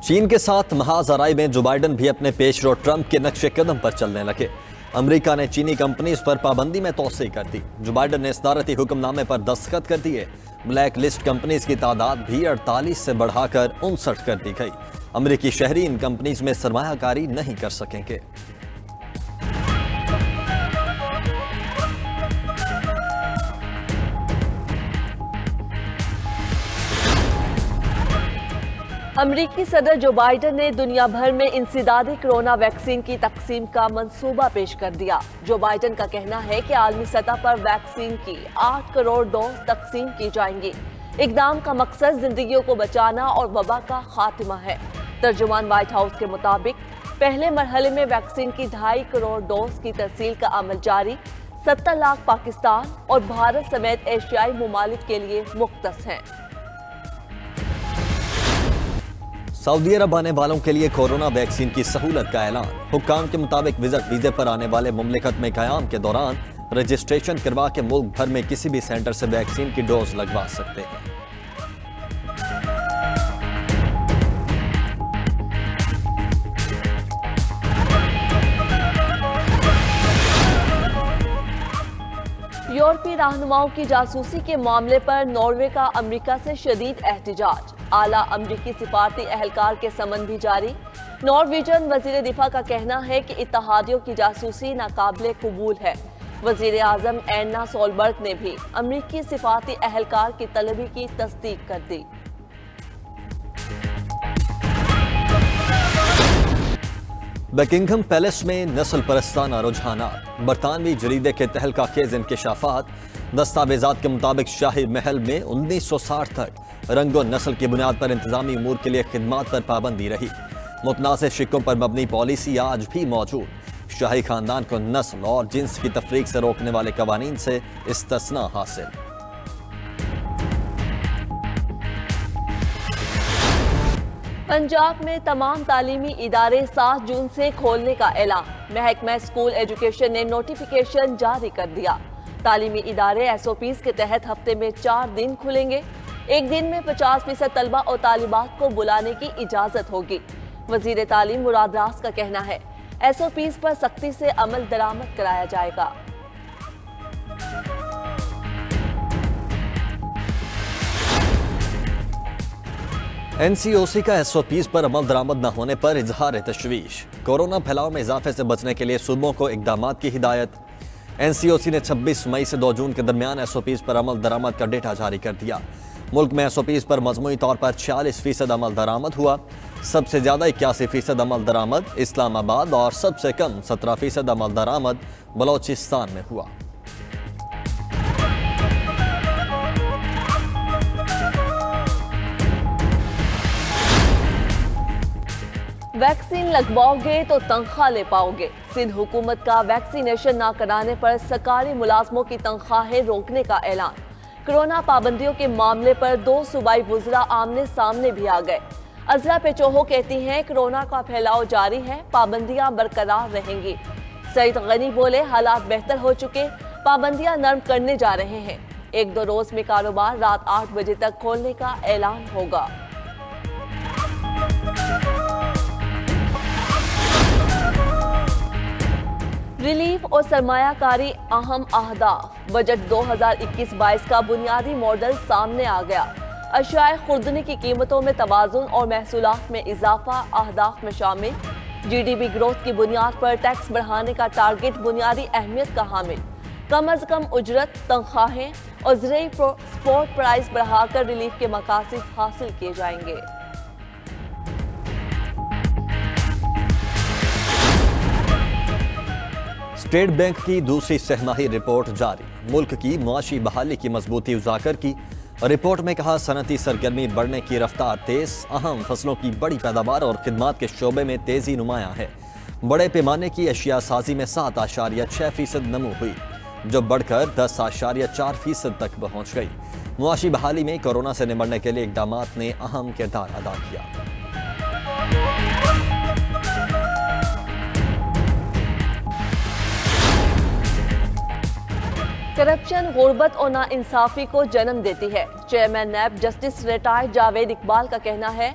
चीन के साथ महाज आराई में जो बाइडन भी अपने पेशरो ट्रंप के नक्शे कदम पर चलने लगे। अमेरिका ने चीनी कंपनीज पर पाबंदी में तोसी कर दी। जो बाइडन ने सदारती हुक्मनामे पर दस्तखत कर दिए। ब्लैक लिस्ट कंपनीज की तादाद भी 48 से बढ़ाकर 59 कर दी गई। अमेरिकी शहरी इन कंपनीज में सरमायाकारी नहीं कर सकेंगे। अमरीकी सदर जो बाइडन ने दुनिया भर में इंसदादी कोरोना वैक्सीन की तकसीम का मंसूबा पेश कर दिया। जो बाइडन का कहना है कि आलमी सतह पर वैक्सीन की 8 करोड़ डोज तकसीम की जाएंगी। इकदाम का मकसद जिंदगियों को बचाना और वबा का खात्मा है। तर्जुमान व्हाइट हाउस के मुताबिक पहले मरहले में वैक्सीन की 2.5 करोड़ डोज की तरसील का अमल जारी। 70 लाख पाकिस्तान और भारत समेत एशियाई ममालिक के लिए मुख्तस हैं। सऊदी अरब आने वालों के लिए कोरोना वैक्सीन की सहूलत का ऐलान। हुक्काम के मुताबिक विजिट वीजे पर आने वाले मुमलिकत में क़याम के दौरान रजिस्ट्रेशन करवा के मुल्क भर में किसी भी सेंटर से वैक्सीन की डोज लगवा सकते हैं। यूरोपीय रहनुमाओं की जासूसी के मामले पर नॉर्वे का अमेरिका से शदीद एहतिजाज। आला अमरीकी सिफारती अहलकार के समन भी जारी। नॉर्वेजियन वजीर दिफा का कहना है कि इत्तहादियों की जासूसी नाकाबिले कबूल है। वजीर आजम एर्ना सोलबर्ग ने भी अमरीकी सिफारती अहलकार की तलबी की तस्दीक कर दी। बकिंघम पैलेस में नस्ल परस्ताना रुझानात। बरतानवी जरीदे के तहलका खेज इंकशाफात। दस्तावेजात के मुताबिक शाही महल में 1960 तक रंगो नस्ल की बुनियाद पर इंतजामी उमूर के लिए खिदमात पर पाबंदी रही। मुतनाज़ शिकों पर मबनी पॉलिसी आज भी मौजूद। शाही खानदान को नस्ल और जिन्स की तफरीक से रोकने वाले कवानीन से इस्तिस्ना हासिल। पंजाब में तमाम तालीमी इदारे 7 जून से खोलने का ऐलान। महकमा स्कूल एजुकेशन ने नोटिफिकेशन जारी कर दिया। तालीमी इदारे SOPs के तहत हफ्ते में 4 दिन खुलेंगे। एक दिन में 50% तलबा और तालिबात को बुलाने की इजाजत होगी। वजीर तालीम मुराद रास का कहना है SOPs पर सख्ती से अमल दरामद कराया जाएगा। NCOC का SOPs पर अमल दरामद न होने पर इजहार तशवीश। कोरोना फैलाव में इजाफे से बचने के लिए सूबों को इकदामात की हिदायत। NCOC ने 26 मई से 2 जून के दरमियान SOPs पर अमल दरामद का डेटा जारी कर दिया। मुल्क में SOPs पर मजमूई तौर पर 46% अमल दरामद हुआ। सबसे ज्यादा 81% अमल दरामद इस्लामाबाद और सबसे कम 17% अमल दरामद बलोचिस्तान में हुआ। वैक्सीन लगवाओगे तो तनख्वाह ले पाओगे। सिंध हुकूमत का वैक्सीनेशन न कराने पर सरकारी मुलाजमों की तनख्वाहें रोकने का ऐलान। कोरोना पाबंदियों के मामले पर 2 सूबाई वुज़रा आमने सामने भी आ गए। अजरा पेचोहो कहती हैं कोरोना का फैलाव जारी है, पाबंदियां बरकरार रहेंगी। सईद गनी बोले हालात बेहतर हो चुके, पाबंदियां नर्म करने जा रहे हैं। 1-2 रोज में कारोबार रात 8 बजे तक खोलने का ऐलान होगा। रिलीफ और सरमायाकारी अहम अहदाफ। बजट 2021-22 का बुनियादी मॉडल सामने आ गया। अशियाए खुर्दनी की कीमतों में तवाज़ुन और महसूलात में इजाफा अहदाफ में शामिल। GDP ग्रोथ की बुनियाद पर टैक्स बढ़ाने का टारगेट बुनियादी अहमियत का हामिल। कम अज कम उजरत, तनख्वाहें और ज़रूरी स्पोर्ट प्राइस बढ़ाकर रिलीफ के मकासद हासिल किए जाएंगे। स्टेट बैंक की दूसरी सहमाही रिपोर्ट जारी। मुल्क की मुआशी बहाली की मजबूती उजागर की। रिपोर्ट में कहा सनती सरगर्मी बढ़ने की रफ्तार तेज। अहम फसलों की बड़ी पैदावार और खिदमात के शोबे में तेजी नुमाया है। बड़े पैमाने की अशिया साजी में 7.6% नमू हुई, जो बढ़कर 10.4% तक पहुंच गई। मुआशी बहाली में कोरोना से निपटने के लिए इकदामात ने अहम किरदार अदा किया। करप्शन गुर्बत और नाइंसाफी को जन्म देती है। चेयरमैन नैब जस्टिस रिटायर्ड जावेद इकबाल का कहना है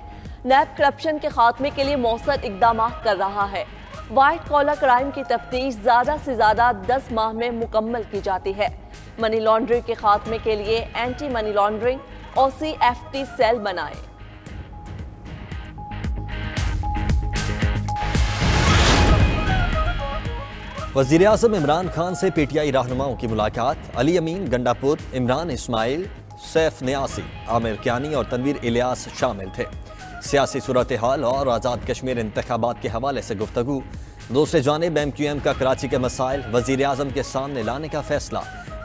नैब करप्शन के खात्मे के लिए मौसर इकदाम कर रहा है। व्हाइट कॉलर क्राइम की तफ्तीश ज़्यादा से ज़्यादा 10 माह में मुकम्मल की जाती है। मनी लॉन्ड्रिंग के खात्मे के लिए एंटी मनी लॉन्ड्रिंग और CFT सेल बनाएं। वज़ीर-ए-आज़म इमरान खान से PTI रहनुमाओं की मुलाकात। अली अमीन, गंडापुर, इमरान इस्माइल, सैफ न्यासी, आमिर कियानी और तनवीर इलियास शामिल थे। सियासी सूरत हाल और आज़ाद कश्मीर इंतखाबात के हवाले से गुफ्तगू। दूसरी जानिब MQM का कराची के मसाइल वज़ीर-ए-आज़म के सामने लाने का फैसला।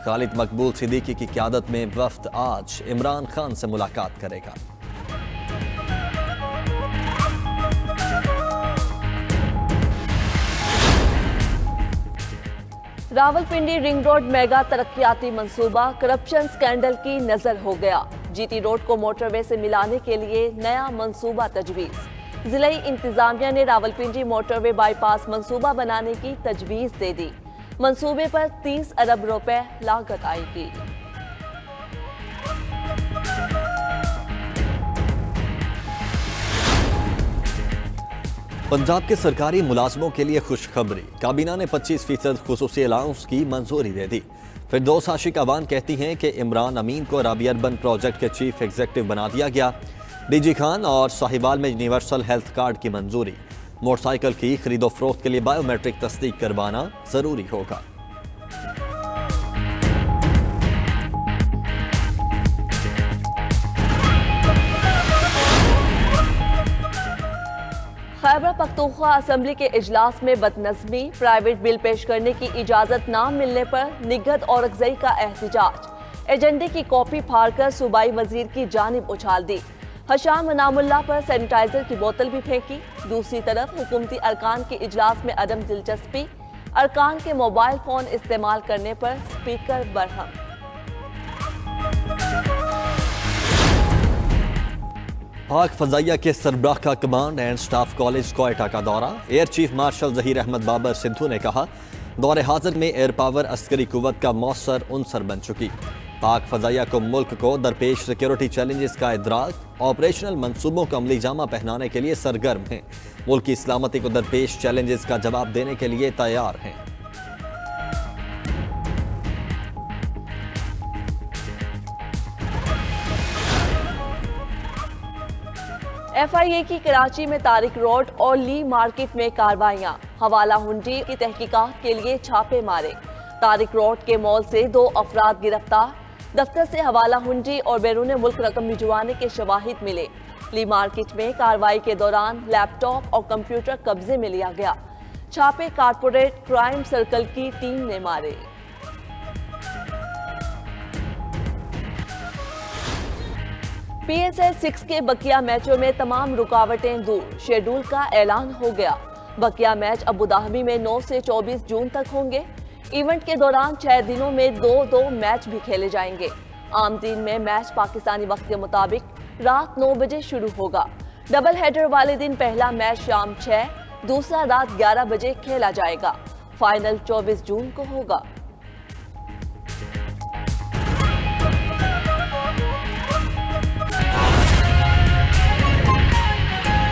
खालिद मकबूल सिद्दीकी की क़यादत में वफ्द आज इमरान खान से मुलाकात करेगा। रावलपिंडी रिंग रोड मेगा तरक्याती मंसूबा करप्शन स्कैंडल की नजर हो गया। GT रोड को मोटरवे से मिलाने के लिए नया मंसूबा तजवीज़। जिले इंतजामिया ने रावलपिंडी मोटरवे बाईपास मंसूबा बनाने की तजवीज़ दे दी। मंसूबे पर 30 अरब रुपए लागत आएगी। पंजाब के सरकारी मुलाजमों के लिए खुशखबरी। काबीना ने 25% खुसूसी अलाउंस की मंजूरी दे दी। फिरदौस आशिक अवान कहती हैं कि इमरान अमीन को राबी अर्बन प्रोजेक्ट के चीफ एग्जीक्यूटिव बना दिया गया। DG खान और साहिवाल में यूनिवर्सल हेल्थ कार्ड की मंजूरी। मोटरसाइकिल की खरीदो फरोख्त के लिए बायोमेट्रिक तस्दीक करवाना जरूरी होगा। खैबर पख्तूनख्वा असेंबली के इजलास में बदनज़मी, प्राइवेट बिल पेश करने की इजाज़त ना मिलने पर निगहत औरकज़ई का एहतजाज। एजेंडे की कॉपी फाड़कर सूबाई वजीर की जानिब उछाल दी। हशाम इनामुल्लाह पर सैनिटाइजर की बोतल भी फेंकी। दूसरी तरफ हुकूमती अरकान के इजलास में अदम दिलचस्पी, अरकान के मोबाइल फोन इस्तेमाल करने पर स्पीकर बरहम। पाक फजाइया के सरबराह का command and staff college Quetta का दौरा। Air chief marshal Zaheer Ahmed Babar Sidhu ने कहा, दौरे हाजिर में एयर पावर अस्करी कुव्वत का मौसर उनसर बन चुकी। पाक फजाइया को मुल्क को दरपेश सिक्योरिटी चैलेंजेस का इदराक, ऑपरेशनल मंसूबों को अमली जामा पहनाने के लिए सरगर्म हैं। मुल्क की सलामती को दरपेश चैलेंजेस का जवाब देने के लिए तैयार हैं। FIA की कराची में तारिक रोड और ली मार्केट में कार्रवाइयां। हवाला हुंडी की तहकीकात के लिए छापे मारे। तारिक रोड के मॉल से 2 अफराद गिरफ्तार। दफ्तर से हवाला हुंडी और बैरून मुल्क रकम भिजवाने के शवाहिद मिले। ली मार्केट में कार्रवाई के दौरान लैपटॉप और कंप्यूटर कब्जे में लिया गया। छापे कारपोरेट क्राइम सर्कल की टीम ने मारे। PSL 6 के बकिया मैचों में तमाम रुकावटें दूर। शेड्यूल का ऐलान हो गया। बकिया मैच अबू धाबी में 9 से 24 जून तक होंगे। इवेंट के दौरान 6 दिनों में 2-2 मैच भी खेले जाएंगे। आम दिन में मैच पाकिस्तानी वक्त के मुताबिक रात 9 बजे शुरू होगा। डबल हेडर वाले दिन पहला मैच शाम 6, दूसरा रात 11 बजे खेला जाएगा। फाइनल 24 जून को होगा।